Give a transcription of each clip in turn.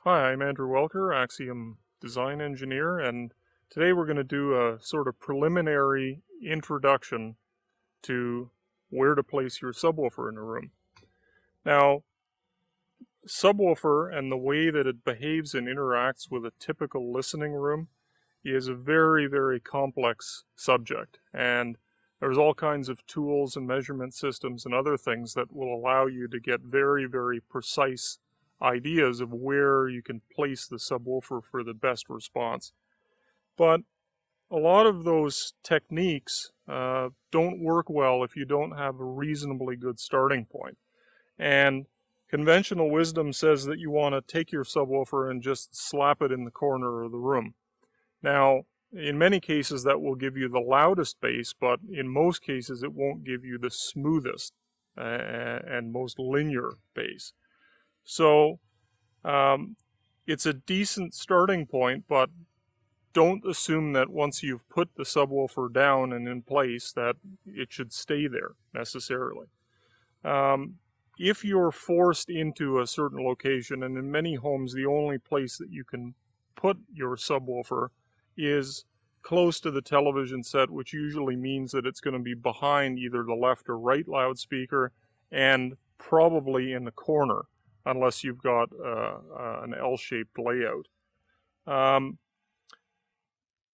Hi, I'm Andrew Welker, Axiom design engineer, and today we're going to do a sort of preliminary introduction to where to place your subwoofer in a room. Now, subwoofer and the way that it behaves and interacts with a typical listening room is a very, very complex subject, and there's all kinds of tools and measurement systems and other things that will allow you to get very, very precise ideas of where you can place the subwoofer for the best response. But a lot of those techniques don't work well if you don't have a reasonably good starting point. And conventional wisdom says that you want to take your subwoofer and just slap it in the corner of the room. Now, in many cases that will give you the loudest bass, but in most cases it won't give you the smoothest and most linear bass. So it's a decent starting point, but don't assume that once you've put the subwoofer down and in place that it should stay there necessarily. If you're forced into a certain location, and in many homes the only place that you can put your subwoofer is close to the television set, which usually means that it's going to be behind either the left or right loudspeaker and probably in the corner, unless you've got an L-shaped layout.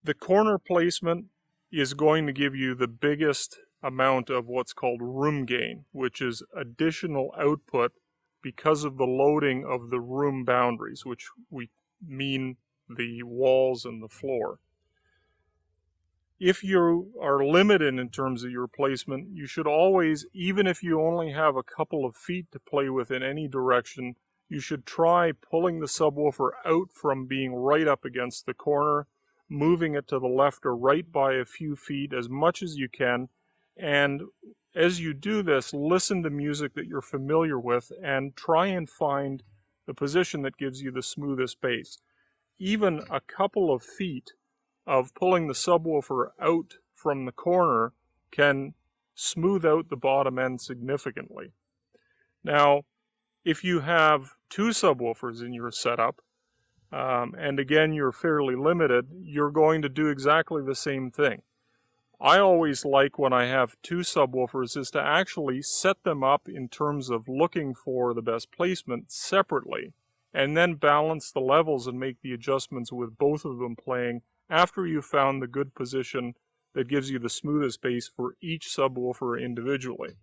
The corner placement is going to give you the biggest amount of what's called room gain, which is additional output because of the loading of the room boundaries, which we mean the walls and the floor. If you are limited in terms of your placement, you should always, even if you only have a couple of feet to play with in any direction, you should try pulling the subwoofer out from being right up against the corner, moving it to the left or right by a few feet as much as you can. And as you do this, listen to music that you're familiar with and try and find the position that gives you the smoothest bass. Even a couple of feet of pulling the subwoofer out from the corner can smooth out the bottom end significantly. Now, if you have two subwoofers in your setup, and again you're fairly limited, you're going to do exactly the same thing. I always like, when I have two subwoofers, is to actually set them up in terms of looking for the best placement separately, and then balance the levels and make the adjustments with both of them playing after you've found the good position that gives you the smoothest bass for each subwoofer individually.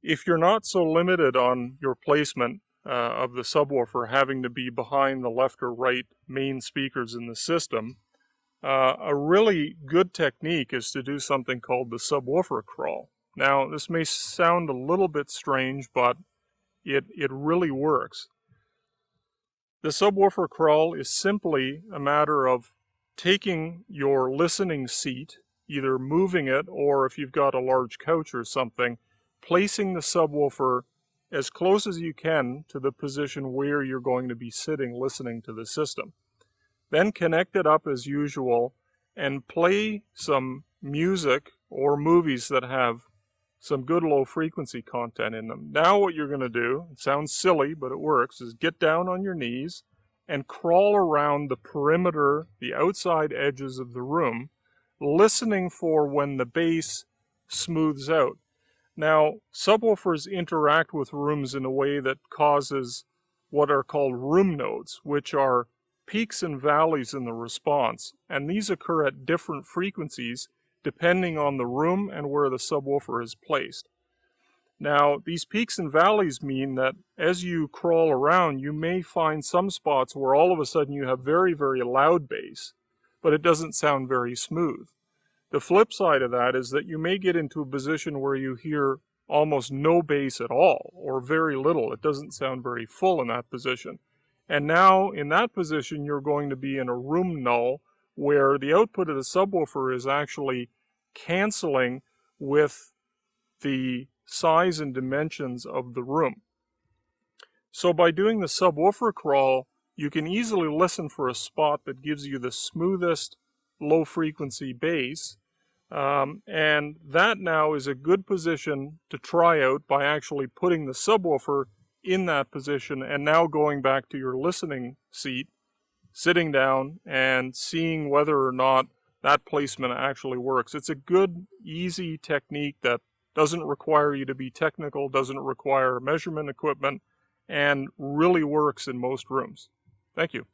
If you're not so limited on your placement of the subwoofer having to be behind the left or right main speakers in the system, a really good technique is to do something called the Subwoofer Crawl. Now, this may sound a little bit strange, but it really works. The Subwoofer Crawl is simply a matter of taking your listening seat, either moving it, or if you've got a large couch or something, placing the subwoofer as close as you can to the position where you're going to be sitting listening to the system. Then connect it up as usual and play some music or movies that have some good low frequency content in them. Now what you're going to do, it sounds silly but it works, is get down on your knees and crawl around the perimeter, the outside edges of the room, listening for when the bass smooths out. Now, subwoofers interact with rooms in a way that causes what are called room nodes, which are peaks and valleys in the response, and these occur at different frequencies depending on the room and where the subwoofer is placed. Now, these peaks and valleys mean that as you crawl around, you may find some spots where all of a sudden you have very, very loud bass, but it doesn't sound very smooth. The flip side of that is that you may get into a position where you hear almost no bass at all, or very little. It doesn't sound very full in that position. And now, in that position, you're going to be in a room null, where the output of the subwoofer is actually canceling with the size and dimensions of the room. So by doing the subwoofer crawl, you can easily listen for a spot that gives you the smoothest low frequency bass, and that now is a good position to try out by actually putting the subwoofer in that position and now going back to your listening seat sitting down and seeing whether or not that placement actually works. It's a good, easy technique that doesn't require you to be technical, doesn't require measurement equipment, and really works in most rooms. Thank you.